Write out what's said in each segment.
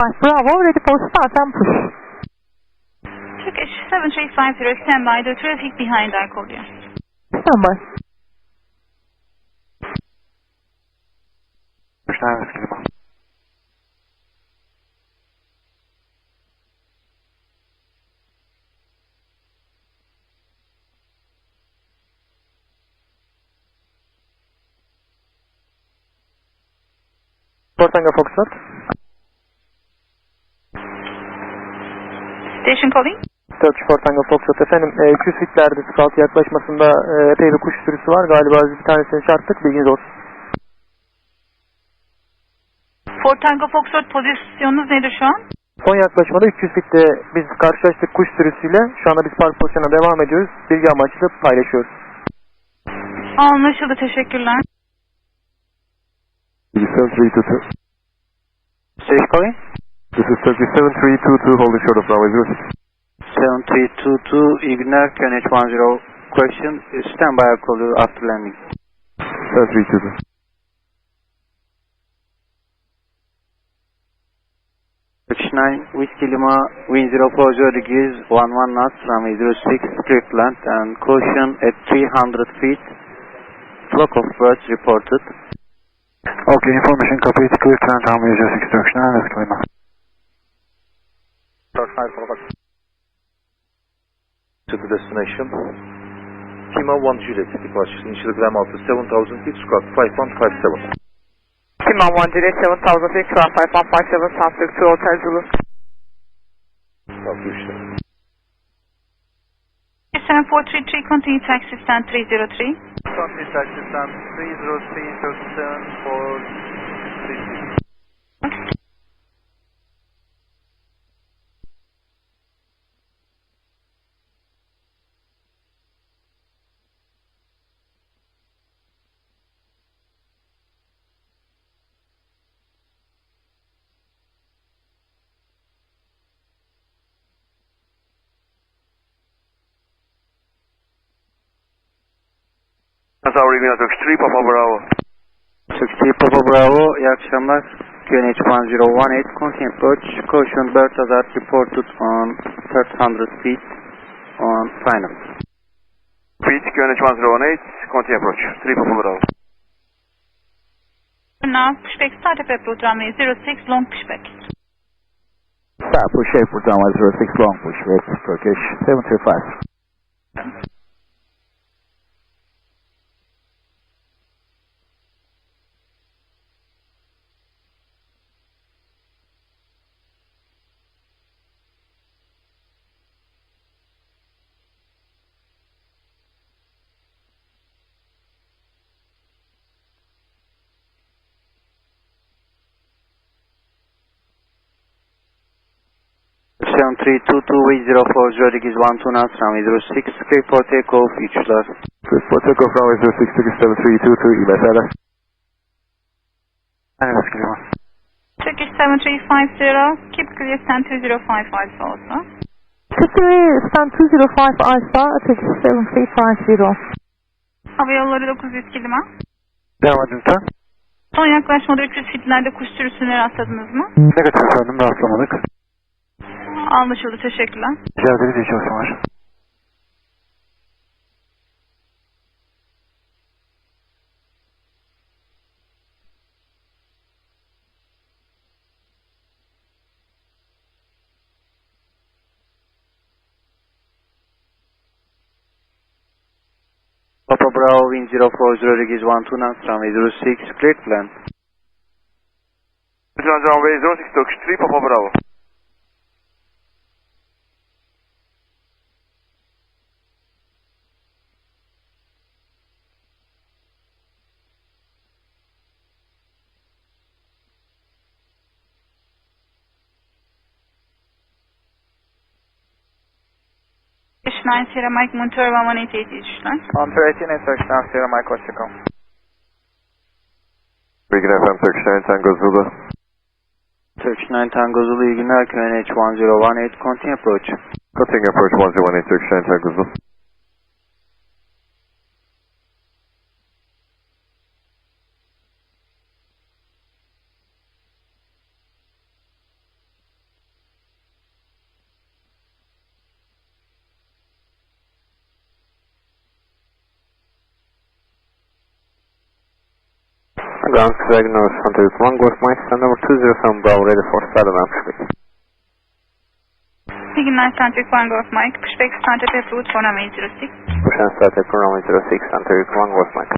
Bravo, ready for start and push. Turkish 7350, stand by. The traffic behind I called you. Stand by. Tango Foxtrot. Station calling. Turkish Tango Foxtrot efendim. 200 fitlerde 06 yaklaşmasında epey bir kuş sürüsü var. Galiba bir tanesini çarptık. Bilginiz olsun. Tango Foxtrot pozisyonunuz nedir şu an? Son yaklaşmada 300 fitte biz karşılaştık kuş sürüsüyle. Şu anda biz park pozisyonuna devam ediyoruz. Bilgi amaçlı paylaşıyoruz. Anlaşıldı, teşekkürler. 7322. Station calling. This is Turkish 7322 holding short of runway 06. 7322, iyi günler. QNH 10 question. Stand by, I'll call you after landing. 7322. Turkish 9, Whiskey Lima, wind 040 degrees, 11 knots, runway 06, script land and caution at 300 feet. Flock of birds reported. Okay, information copy. It's clear to land runway 06 Turkish 9, let's climb up. To the destination. Kima 1 Juliet, departure initial gram altı 7000 feet, squawk 5157. Kima 1 Juliet 7000 feet, 5157, Sunset 2 Hotel Zulu. Kalkı 3'te. 7433, continue taxi stand 303. Continue taxi stand 303, 37 for Turkish 3 Papa Bravo. Turkish Papa Bravo, iyi akşamlar. QNH 1018, continue approach. Caution bird hazard reported on 300 feet on final. Feet, QNH 1018, continue approach. 3 Papa Bravo. Now, pushback start up approach runway 06, long pushback. Start push airport runway 06 long push with Turkish 735. Seven 322, wind 040 degrees, 12 knots, runway 06, script for takeoff, uçuşlar. Script for takeoff runway 06 Turkish 7322, İBS'ler. Evet, Lima. Turkish 7350, keep clear stand 205 alpha also. Stand 205 Alpha, Turkish 7350. Hava yolları 900 Lima. Devam edin lütfen. Son yaklaşmada 300 fitlerde kuş sürüsüne rastladınız mı? Negatif efendim, rastlamadık. Anlaşıldı, teşekkürler. Rica ederiz, iyi çalışmalar. Papa Bravo, wind 040 degrees, 12 knots, runway 06, cleared plan. Runway 06 Turkish 3 Papa Bravo. Turkish 9 Sierra Mike Monteur 118 uçuşlar. Monteur 18 Turkish 9 Sierra Mike Hoşçakal. Bilgin efendim, Turkish 9 Tango Zulu. Turkish 9 Tango Zulu, iyi günler. QNH 1018, continue approach. Continue approach 1018 Turkish 9 Tango Zulu. Ground Signal Center 1 Golf Mike, stand number 207 Bravo, ready for start and pushback. İyi günler, Center 1 Golf Mike. Pushback start at route for runway 06. Push and start at runway 06, Center 1 Golf Mike.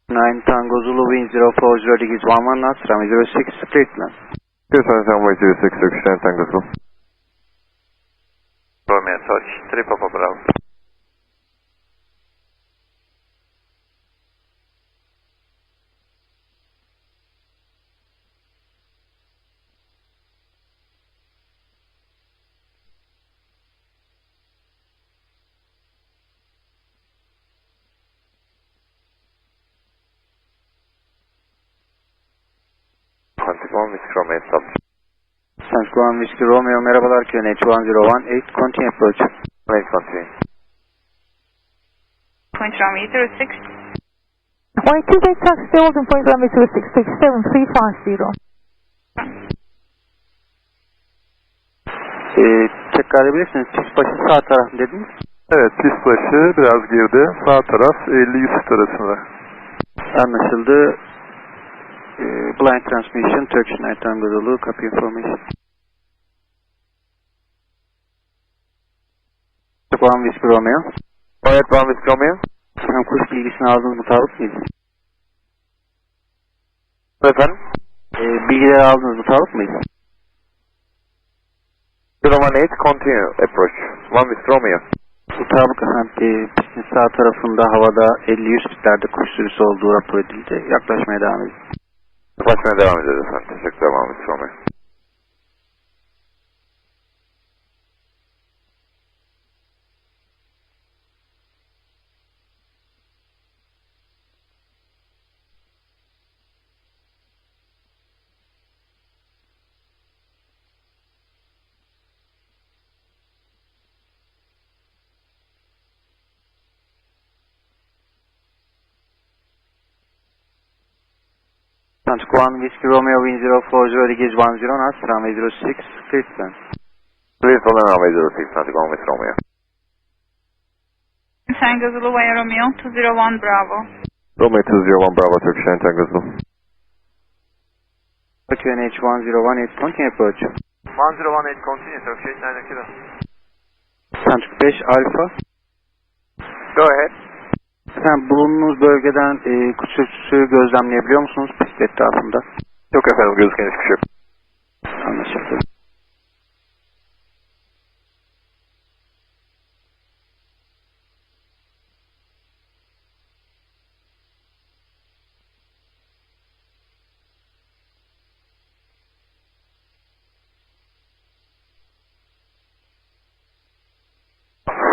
Nine Tango Zulu Wind 04 degrees 11 knots, runway 06, straight line. Good, runway 06, Turkish 9 Tango Zulu. Romeo Touch, 3 Papa Bravo. Santikon Whiskey Romeo Touch. Santikon Whiskey Romeo, merhabalar, QNH 1018, continue approach. Right, continue. Point runway 06. Runway 28 taxi still and point runway 06, take 7350. Tekrar edebilirsiniz, pist başı sağ taraf dediniz. Evet, pist başı biraz geride, sağ taraf 50-100 feet arasında. Anlaşıldı. Blind transmission, Turkish 9 Tango Zulu, copy information. One Whiskey Romeo. Evet, One Whiskey Romeo. Hem kuş bilgisini aldınız, mutabık mıyız? Efendim? Bilgileri aldınız, mutabık mıyız? 018, continue approach. One Whiskey Romeo. Mutabık efendim, pistin sağ tarafında havada 50-100 fitlerde kuş sürüsü olduğu rapor edildi. Yaklaşmaya devam edin. Yaklaşmaya devam edeceğiz efendim. Teşekkürler One Whiskey Romeo. Santik 1 Whiskey Romeo Wind 040 degrees 10 knots, runway 06, straight line. Please follow runway 06, Santik 1 Whiskey Romeo. Tango Zulu via Romeo 201 Bravo. Romeo 201 Bravo, Turkish 9 Tango Zulu. QNH 1018, continue approach. 1018, continue, Turkish 9 Kilo. Santik 5 Alfa. Go ahead. Efendim, bulunduğunuz bölgeden kuş sürüsü gözlemleyebiliyor musunuz pist etrafında? Yok efendim, gözüken hiçbir şey yok. Anlaşıldı.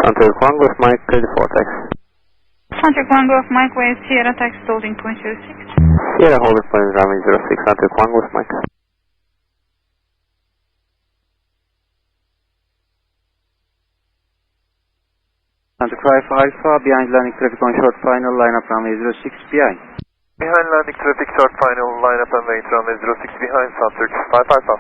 Santik 1 Golf Mike, 34 taxi. Center 1 Golf Mike via Sierra taxi holding point 06. Sierra holding point runway 06, Santik 1 Golf Mike. Santik 5 Alpha, behind landing traffic on short final, line up runway 06, behind. Behind landing traffic, short final, line up and wait runway 06 behind, Santik 5 Alpha.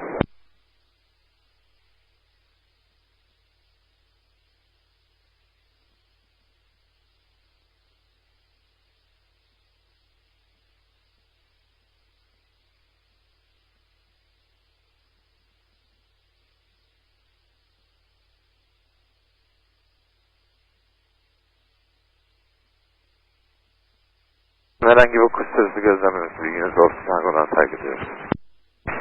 Herhangi bir kuş sürüsü gözlemlemesi bilginiz olsun. Tango'dan takip ediyoruz.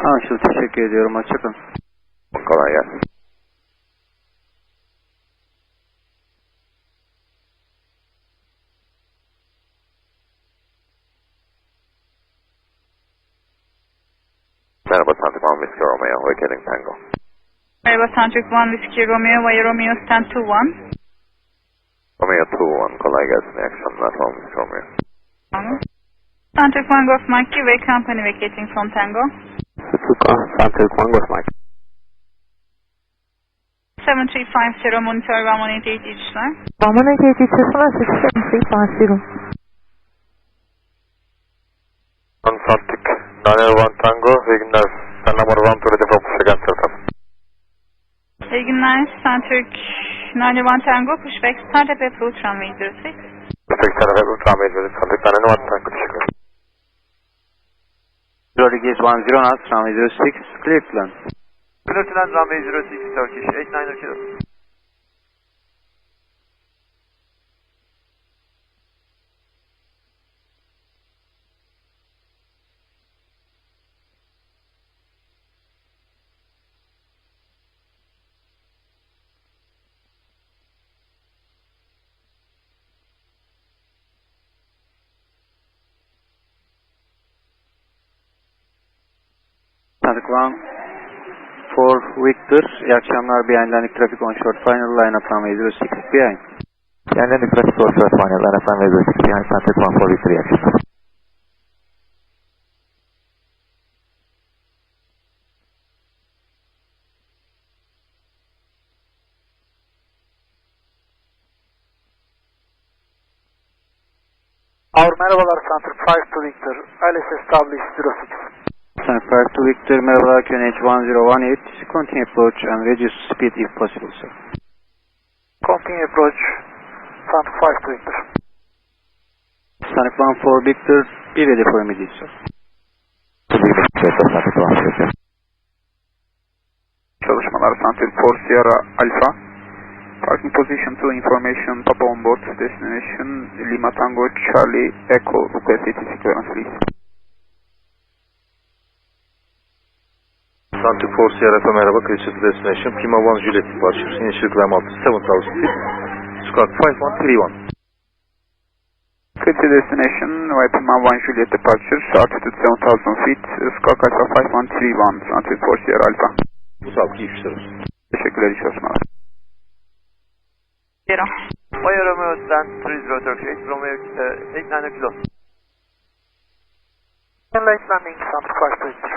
Anlaşıldı, teşekkür ediyorum. Hoşçakalın. Kolay gelsin. Locating Tango. Merhaba Centric 1 Whiskey Romeo via Romeo stand 2-1. Romeo 2-1, kolay gelsin, iyi akşamlar. Olmuş Romeo. Tamam. Centric 1 Golf Mike ve company vacating from Tango. Centric 1 Golf Mike. 7350 monitor 118 işler. 118 7350. Ansantik, Daniel 1 Tango, iyi günler. Sen number 1 to ready for push again, sir. İyi günler. Centric 91 Tango pushback start up approach runway 06. Perfect, sir. Runway 06, Daniel 1 Tango, teşekkür ederim. Rodriguez 10 knots, runway 06, clear to land. Clear to land, runway 06, Turkish, 89 kilo. Centric 1 for Victor, iyi akşamlar. Behind landing traffic on short final line up runway 06 behind. Landing traffic on short final line up runway 06 behind Centric 1 for Victor, iyi akşamlar. Merhabalar Centric 5 to Victor, ILS established 06. Centric 5 to Victor, merhabalar. QNH 1018, continue approach and reduce speed if possible, sir. Continue approach, Centric 5 to Victor. Centric 1 for Victor, be ready for immediate, sir. Çalışmalar Centric 4 Sierra Alpha. Parking position to information, Papa on board, destination Lima Tango Charlie Echo, request ATC clearance please. Centric 4 Sierra Alpha, merhaba, clear to destination. Pima 1 Juliet departure, initial climb altitude 7,000 feet. Squawk 5131. Clear to destination, Pima 1 Juliet departure, altitude 7,000 feet, Squawk Alpha 5131, Centric 4 Sierra Alpha. Bu sağlık, iyi işler olsun. Teşekkürler, iyi çalışmalar. Zero. Via Romeo stand 30 Turkish, Romeo 89 kilo. Late landing, Centric 5 to Victor.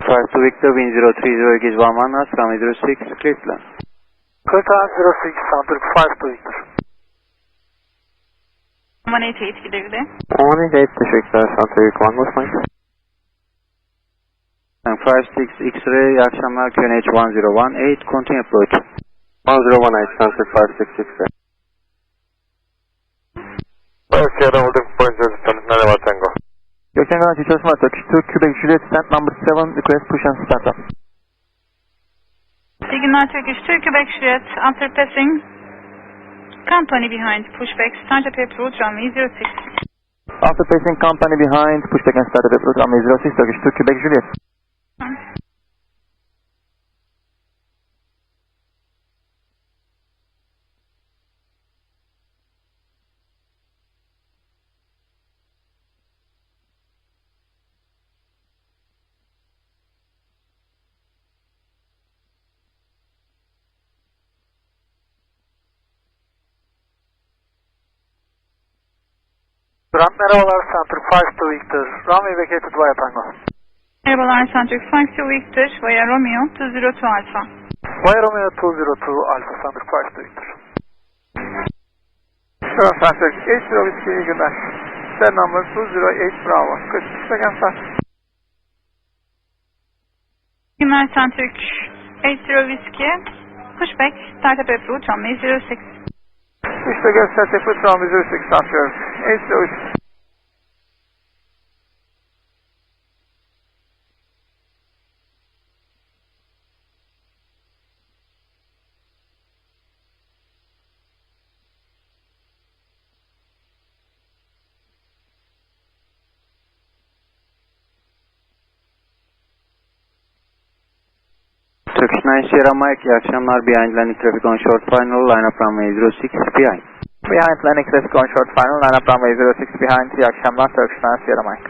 Five to Victor, wind 030, gauge 11 knots, runway 06, clear to land. Kırta 06, Centric 5 to Victor. 188 gidebilir. 118, teşekkürler. Centric 1 Golf Mike. And 56 X-ray, iyi akşamlar. QNH 1018, continue approach. 1018, Centric 56 X-ray. Sierra holding point 07, Nalewa Tango. Gökhan Garanti çalışmalar Turkish 2 Quebec Juliet stand number 7 request push and start up. İyi günler Turkish 2 Quebec Juliet after passing company behind pushback start up approach runway 06. After passing company behind pushback and start up approach runway 06 Turkish 2 Quebec Juliet. Merhabalar Centric 5 to Victor, runway vacated via Tango. Merhabalar Centric 5 to Victor via Romeo 202 Alpha. Via Romeo 202 Alpha, Centric 5 to Victor. Sure, Centric 80 Whiskey, iyi günler. Set number 208 Bravo, good, second start. İyi günler Centric 80 Whiskey pushback start up approach runway 06. İşte göster tepki runway 06 start 80 Whiskey. Turkish 9 Sierra Mike, iyi akşamlar. Behind landing traffic on short final, line up runway 06 behind. Behind landing traffic on short final, line up runway 06 behind. İyi akşamlar, Turkish 9 Sierra Mike.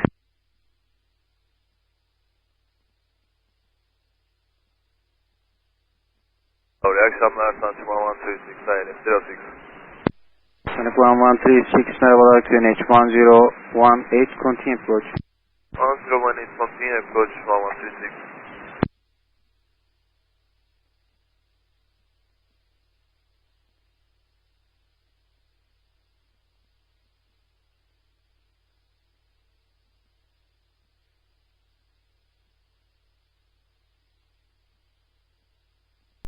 İyi akşamlar, Santim 1136 06. Sonic 1136, merhabalar, QNH 1018, continue approach. 1018, continue approach 1136.